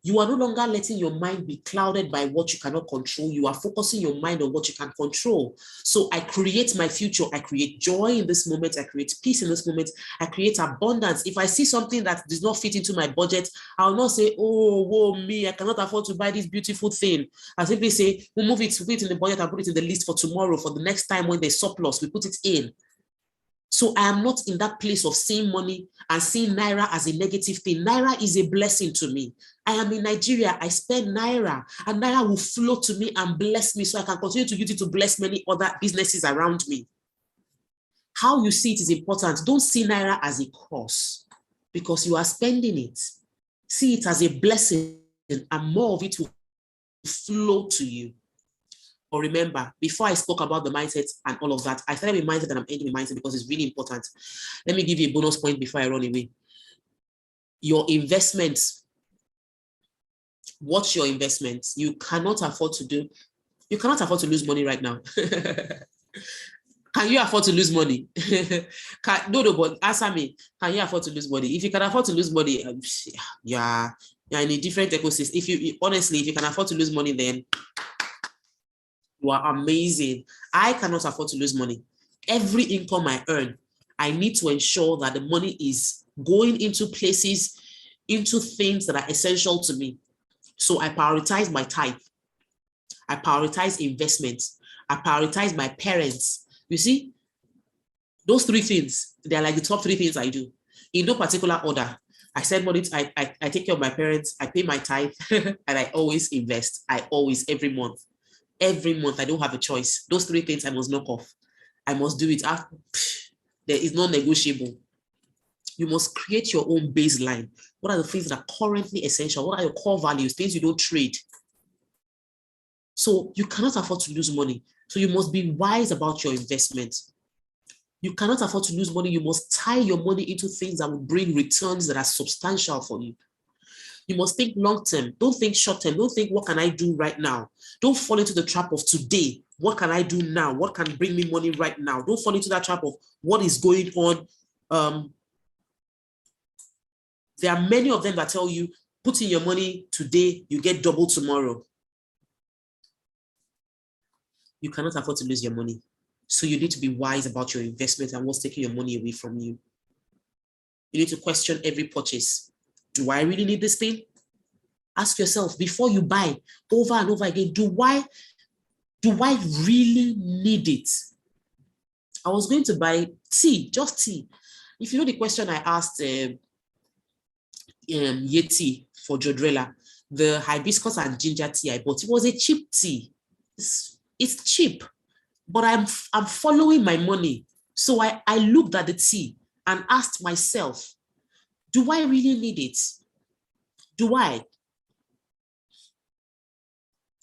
You are no longer letting your mind be clouded by what you cannot control. You are focusing your mind on what you can control. So I create my future. I create joy in this moment. I create peace in this moment. I create abundance. If I see something that does not fit into my budget, I'll not say, oh, whoa, me, I cannot afford to buy this beautiful thing. I simply say, we'll move it, put it in the budget and put it in the list for tomorrow, for the next time when there's surplus, we put it in. So I am not in that place of seeing money and seeing Naira as a negative thing. Naira is a blessing to me. I am in Nigeria. I spend Naira, and Naira will flow to me and bless me so I can continue to use it to bless many other businesses around me. How you see it is important. Don't see Naira as a curse because you are spending it. See it as a blessing, and more of it will flow to you. But remember, before I spoke about the mindset and all of that, I started with mindset and I'm ending with mindset because it's really important. Let me give you a bonus point before I run away. Your investments. Watch your investments. You cannot afford to lose money right now. Can you afford to lose money? No, but answer me. Can you afford to lose money? If you can afford to lose money, you're in a different ecosystem. If you can afford to lose money, then you are amazing. I cannot afford to lose money. Every income I earn, I need to ensure that the money is going into places, into things that are essential to me. So I prioritize my tithe. I prioritize investments. I prioritize my parents. You see, those three things, they're like the top three things I do. In no particular order. I send money, I take care of my parents, I pay my tithe, and I always invest. Every month. Every month, I don't have a choice. Those three things I must knock off. I must do it. There is no negotiable. You must create your own baseline. What are the things that are currently essential? What are your core values? Things you don't trade. So you cannot afford to lose money. So you must be wise about your investments. You cannot afford to lose money. You must tie your money into things that will bring returns that are substantial for you. You must think long-term. Don't think short-term. Don't think, what can I do right now? Don't fall into the trap of today. What can I do now? What can bring me money right now? Don't fall into that trap of what is going on. There are many of them that tell you, put in your money today, you get double tomorrow. You cannot afford to lose your money. So you need to be wise about your investment and what's taking your money away from you. You need to question every purchase. Do I really need this thing? Ask yourself before you buy over and over again, do I really need it? I was going to buy tea, just tea. If you know the question I asked Yeti for Jodrella, the hibiscus and ginger tea I bought, it was a cheap tea. It's cheap, but I'm following my money. So I looked at the tea and asked myself, do I really need it? Do I?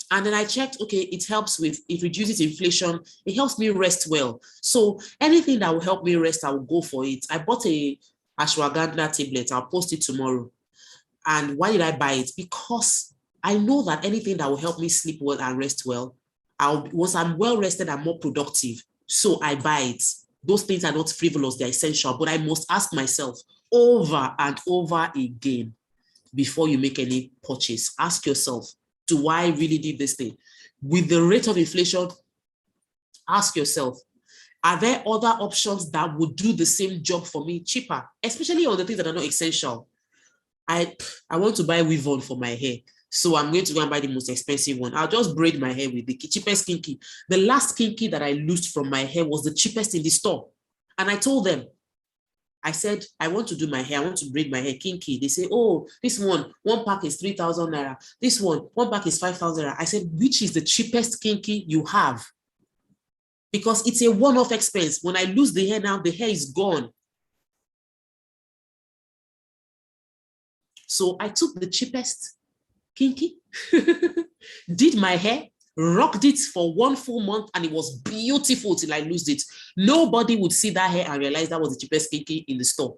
And then I checked, okay, it reduces inflation. It helps me rest well. So anything that will help me rest, I will go for it. I bought a ashwagandha tablet. I'll post it tomorrow. And why did I buy it? Because I know that anything that will help me sleep well and rest well, once I'm well rested, I'm more productive. So I buy it. Those things are not frivolous, they're essential. But I must ask myself over and over again before you make any purchase. Ask yourself, do I really need this thing? With the rate of inflation, ask yourself, are there other options that would do the same job for me cheaper, especially on the things that are not essential? I want to buy weave on for my hair, so I'm going to go and buy the most expensive one. I'll just braid my hair with the cheapest kinky. The last kinky that I loosed from my hair was the cheapest in the store. And I told them, I said, I want to do my hair. I want to braid my hair kinky. They say, oh, this one pack is 3,000 naira. This one pack is 5,000 naira. I said, which is the cheapest kinky you have? Because it's a one-off expense. When I lose the hair now, the hair is gone. So I took the cheapest kinky, did my hair, rocked it for 1 full month, and it was beautiful till I lost it. Nobody would see that hair and realize that was the cheapest kinky in the store.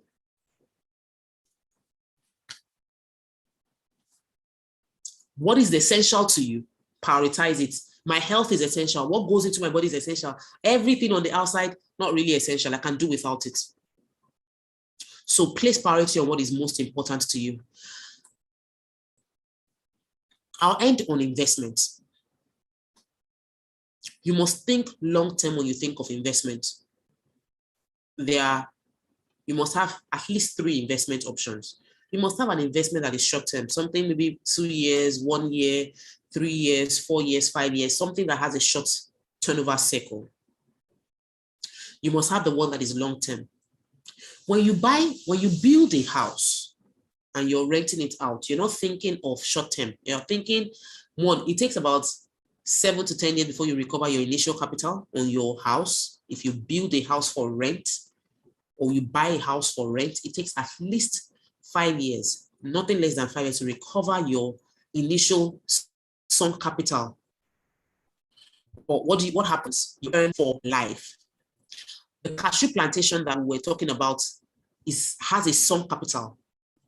What is essential to you? Prioritize it. My health is essential. What goes into my body is essential. Everything on the outside, not really essential. I can do without it. So place priority on what is most important to you. I'll end on investment. You must think long-term when you think of investment. You must have at least 3 investment options. You must have an investment that is short-term, something maybe 2 years, 1 year, 3 years, 4 years, 5 years, something that has a short turnover cycle. You must have the one that is long-term. When you build a house and you're renting it out, you're not thinking of short-term. You're thinking, one, it takes about 7 to 10 years before you recover your initial capital on your house. If you build a house for rent or you buy a house for rent, it takes at least 5 years, nothing less than 5 years to recover your initial sunk capital. But what happens? You earn for life. The cashew plantation that we're talking about has a sunk capital.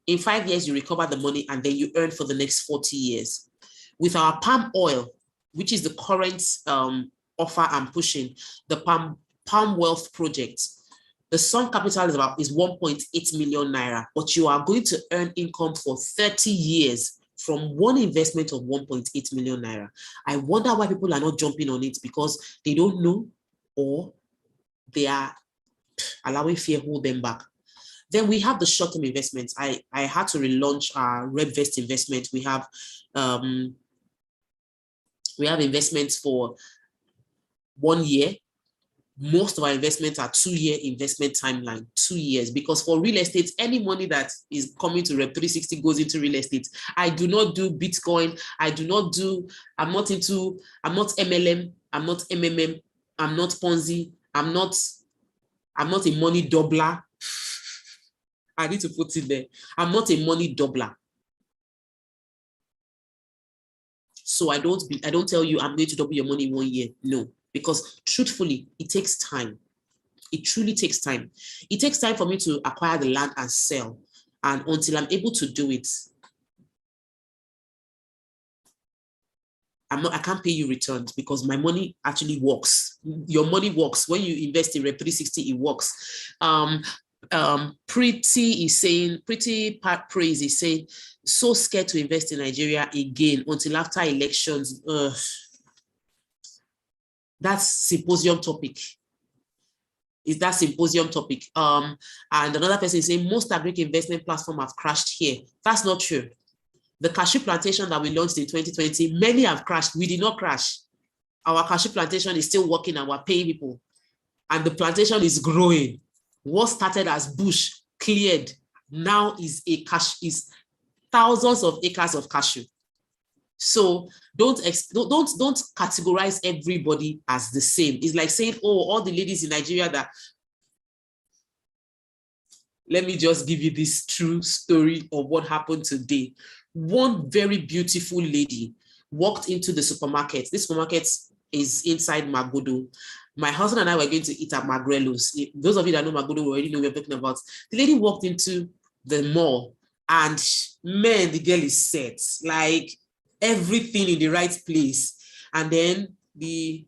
In 5 years, you recover the money and then you earn for the next 40 years. With our palm oil, which is the current offer I'm pushing, the Palm Wealth Project, the sunk capital is 1.8 million naira, but you are going to earn income for 30 years from one investment of 1.8 million naira. I wonder why people are not jumping on it, because they don't know, or they are allowing fear hold them back. Then we have the short-term investments. I had to relaunch our RepVest investment. We have investments for 1 year. Most of our investments are 2-year investment timeline, 2 years, because for real estate, any money that is coming to Rep 360 goes into real estate. I do not do Bitcoin. I'm not MLM. I'm not MMM. I'm not Ponzi. I'm not a money doubler. I need to put it there. I'm not a money doubler. So I don't tell you I'm going to double your money in 1 year. No, because truthfully, it takes time. It truly takes time. It takes time for me to acquire the land and sell. And until I'm able to do it, I can't pay you returns, because my money actually works. Your money works. When you invest in Rep 360, it works. Pretty Praise is saying, so scared to invest in Nigeria again until after elections. That's symposium topic. Is that symposium topic? And another person is saying most agri investment platforms have crashed here. That's not true. The cashew plantation that we launched in 2020, many have crashed. We did not crash. Our cashew plantation is still working and we're paying people. And the plantation is growing. What started as bush cleared now is thousands of acres of cashew. So don't categorize everybody as the same. It's like saying, oh, all the ladies in Nigeria that. Let me just give you this true story of what happened today. One very beautiful lady walked into the supermarket. This supermarket is inside Magodo. My husband and I were going to eat at Magrelo's. Those of you that know Magodo already know what we're talking about. The lady walked into the mall and, man, the girl is set. Like, everything in the right place. And then they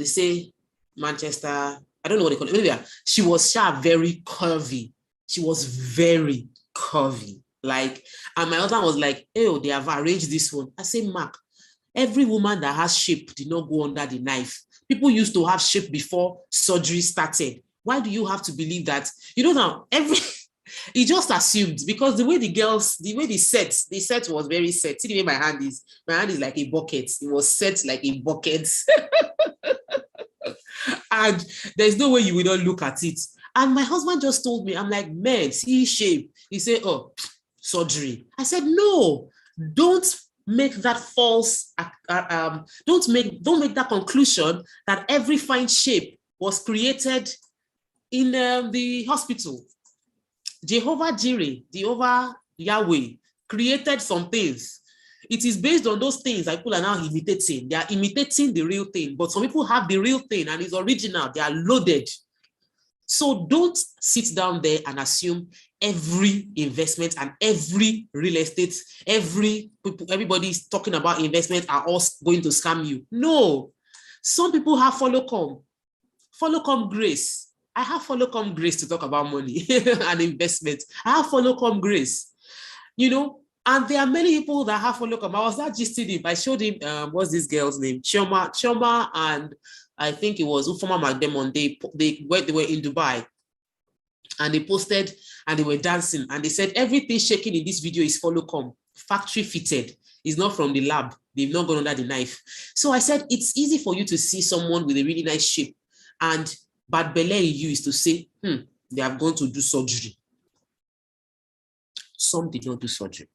say Manchester, I don't know what they call it. Maybe she was very curvy. She was very curvy. Like, and my husband was like, oh, they have arranged this one. I say, Mark, every woman that has shape did not go under the knife. People used to have shape before surgery started. Why do you have to believe that? You know, now, he just assumed, because the way the set was very set. See the way my hand is like a bucket. It was set like a bucket. And there's no way you will not look at it. And my husband just told me, I'm like, man, see shape. He said, oh, surgery. I said, no, don't make that false, don't make that conclusion that every fine shape was created in the hospital. Jehovah Jireh, Jehovah Yahweh created some things. It is based on those things that people are now imitating. They are imitating the real thing, but some people have the real thing and it's original. They are loaded. So don't sit down there and assume every investment and every real estate, everybody is talking about investment are all going to scam you. No, some people have follow come grace. I have follow come grace to talk about money and investment. I have follow come grace. You know, And there are many people that have followed him. I was not just him. I showed him, what's this girl's name? Chioma, and I think it was Ufoma McDermott. They were in Dubai, and they posted and they were dancing, and they said everything shaking in this video is follow come, factory fitted. It's not from the lab. They've not gone under the knife. So I said it's easy for you to see someone with a really nice shape, and bad belly in you is to say, they have gone to do surgery. Some did not do surgery.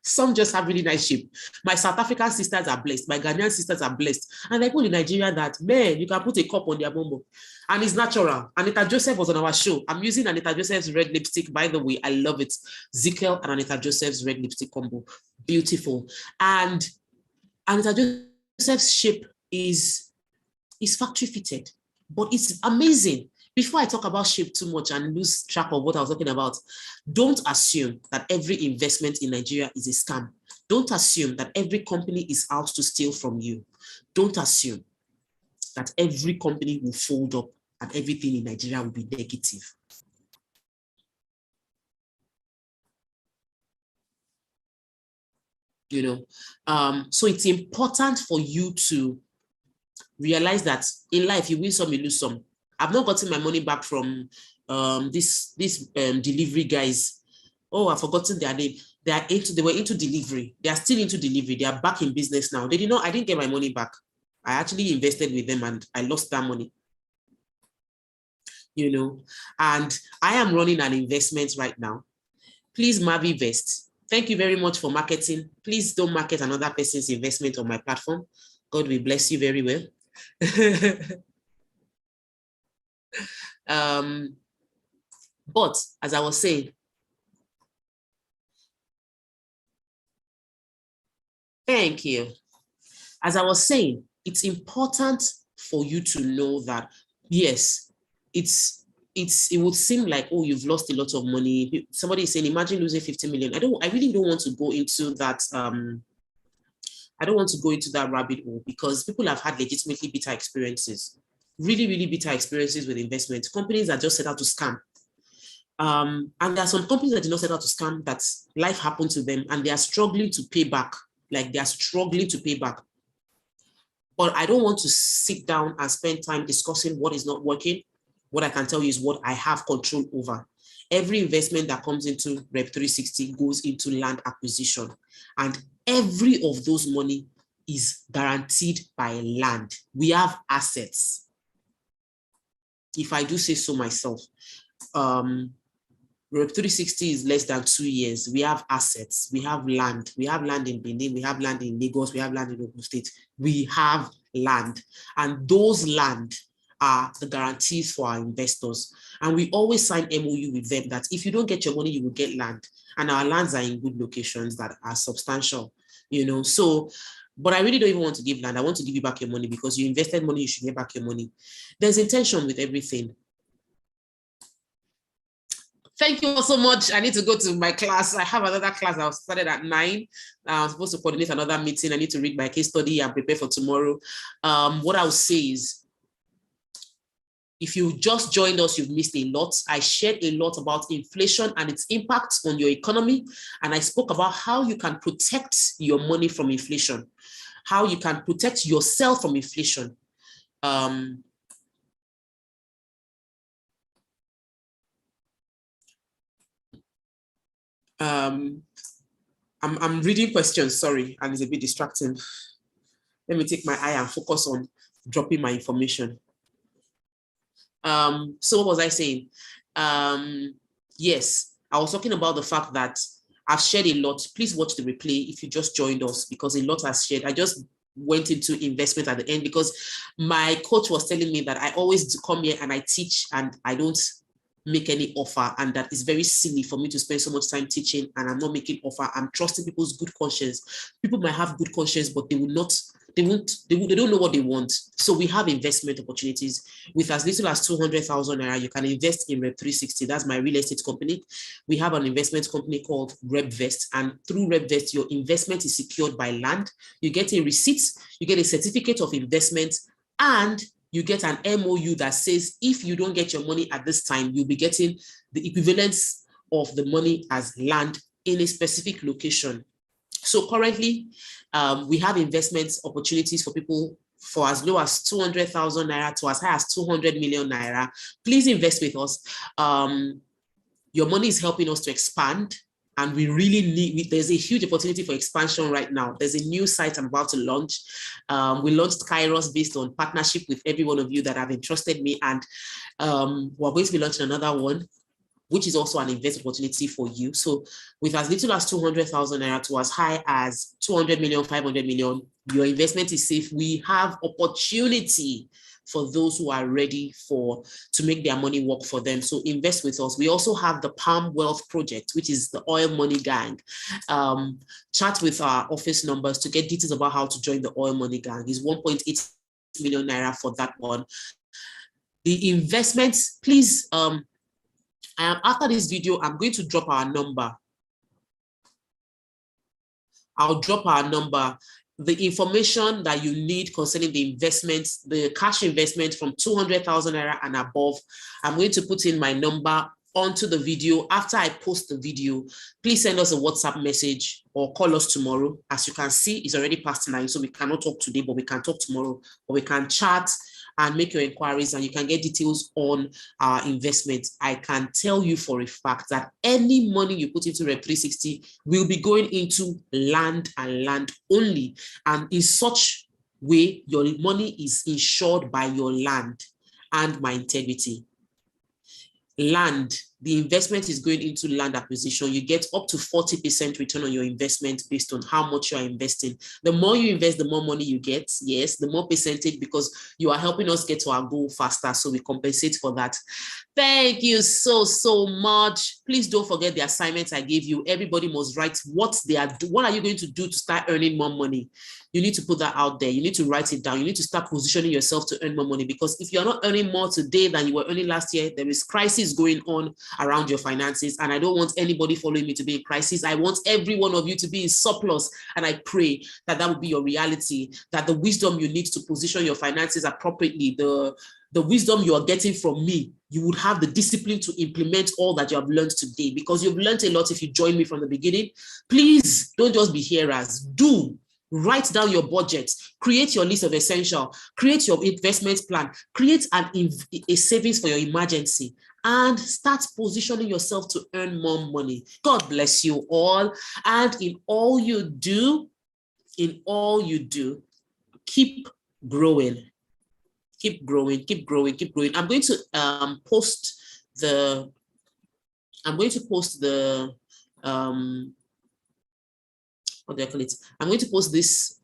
Some just have really nice shape. My South African sisters are blessed. My Ghanaian sisters are blessed. And I put in Nigeria that, man, you can put a cup on their bumbo. And it's natural. Anita Joseph was on our show. I'm using Anita Joseph's red lipstick. By the way, I love it. Zekel and Anita Joseph's red lipstick combo. Beautiful. And Anita Joseph's shape is factory fitted. But it's amazing. Before I talk about shape too much and lose track of what I was talking about, don't assume that every investment in Nigeria is a scam. Don't assume that every company is out to steal from you. Don't assume that every company will fold up and everything in Nigeria will be negative. You know, so it's important for you to realize that in life, you win some, you lose some. I've not gotten my money back from this delivery guys. Oh, I've forgotten their name. They were into delivery. They are still into delivery. They are back in business now. I didn't get my money back. I actually invested with them and I lost that money. You know, and I am running an investment right now. Please, Mavivest. Thank you very much for marketing. Please don't market another person's investment on my platform. God will bless you very well. But as I was saying, thank you. As I was saying, it's important for you to know that, yes, it would seem like, oh, you've lost a lot of money. Somebody is saying, imagine losing 50 million. I really don't want to go into that. I don't want to go into that rabbit hole because people have had legitimately bitter experiences, really, really bitter experiences with investments. Companies that just set out to scam. And there are some companies that did not set out to scam, that life happened to them and they are struggling to pay back. Like they are struggling to pay back. But I don't want to sit down and spend time discussing what is not working. What I can tell you is what I have control over. Every investment that comes into Rep 360 goes into land acquisition. And every of those money is guaranteed by land. We have assets. If I do say so myself, Rep 360 is less than 2 years. We have assets. We have land. We have land in Benin. We have land in Lagos. We have land in Ogun State. We have land. And those land are the guarantees for our investors. And we always sign MOU with them that if you don't get your money, you will get land. And our lands are in good locations that are substantial, you know. So, but I really don't even want to give land. I want to give you back your money because you invested money, you should get back your money. There's intention with everything. Thank you all so much. I need to go to my class. I have another class. I started at 9. I'm supposed to coordinate another meeting. I need to read my case study and prepare for tomorrow. What I'll say is, if you just joined us, you've missed a lot. I shared a lot about inflation and its impact on your economy. And I spoke about how you can protect your money from inflation, how you can protect yourself from inflation. I'm reading questions, sorry, and it's a bit distracting. Let me take my eye and focus on dropping my information. So what was I saying? Yes, I was talking about the fact that I've shared a lot. Please watch the replay if you just joined us because a lot has shared. I just went into investment at the end because my coach was telling me that I always come here and I teach and I don't make any offer, and that is very silly for me to spend so much time teaching and I'm not making offer. I'm trusting people's good conscience. People might have good conscience, but they don't know what they want. So we have investment opportunities with as little as 200,000 naira. You can invest in Rep 360. That's my real estate company. We have an investment company called RepVest, and through RepVest, your investment is secured by land. You get a receipt, you get a certificate of investment, and you get an MOU that says if you don't get your money at this time, you'll be getting the equivalence of the money as land in a specific location. So currently, we have investment opportunities for people for as low as 200,000 naira to as high as 200 million naira. Please invest with us. Your money is helping us to expand, and we really need, there's a huge opportunity for expansion right now. There's a new site I'm about to launch. We launched Kairos based on partnership with every one of you that have entrusted me, and we're going to be launching another one, which is also an investment opportunity for you. So with as little as 200,000 naira to as high as 200 million, 500 million, your investment is safe. We have opportunity for those who are ready to make their money work for them. So invest with us. We also have the Palm Wealth Project, which is the Oil Money Gang. Chat with our office numbers to get details about how to join the Oil Money Gang. It's 1.8 million naira for that one. The investments, please, after this video, I'm going to drop our number. I'll drop our number. The information that you need concerning the investments, the cash investment from 200,000 naira and above, I'm going to put in my number onto the video. After I post the video, please send us a WhatsApp message or call us tomorrow. As you can see, it's already past 9, so we cannot talk today, but we can talk tomorrow, or we can chat and make your inquiries, and you can get details on our investments. I can tell you for a fact that any money you put into Rep 360 will be going into land and land only. And in such way, your money is insured by your land and my integrity. Land, the investment is going into land acquisition. You get up to 40% return on your investment based on how much you are investing. The more you invest, the more money you get. Yes, the more percentage, because you are helping us get to our goal faster. So we compensate for that. Thank you so much. Please don't forget the assignments I gave you. Everybody must write what are you going to do to start earning more money. You need to put that out there. You need to write it down. You need to start positioning yourself to earn more money, because if you're not earning more today than you were earning last year, there is crisis going on around your finances. And I don't want anybody following me to be in crisis. I want every one of you to be in surplus. And I pray that that will be your reality, that the wisdom you need to position your finances appropriately, the wisdom you are getting from me, you would have the discipline to implement all that you have learned today, because you've learned a lot if you join me from the beginning. Please don't just be hearers. Do. Write down your budget, create your list of essential, create your investment plan, create a savings for your emergency, and start positioning yourself to earn more money. God bless you all. And in all you do, keep growing. Keep growing, keep growing, keep growing. I'm going to post the what do I call it? I'm going to post this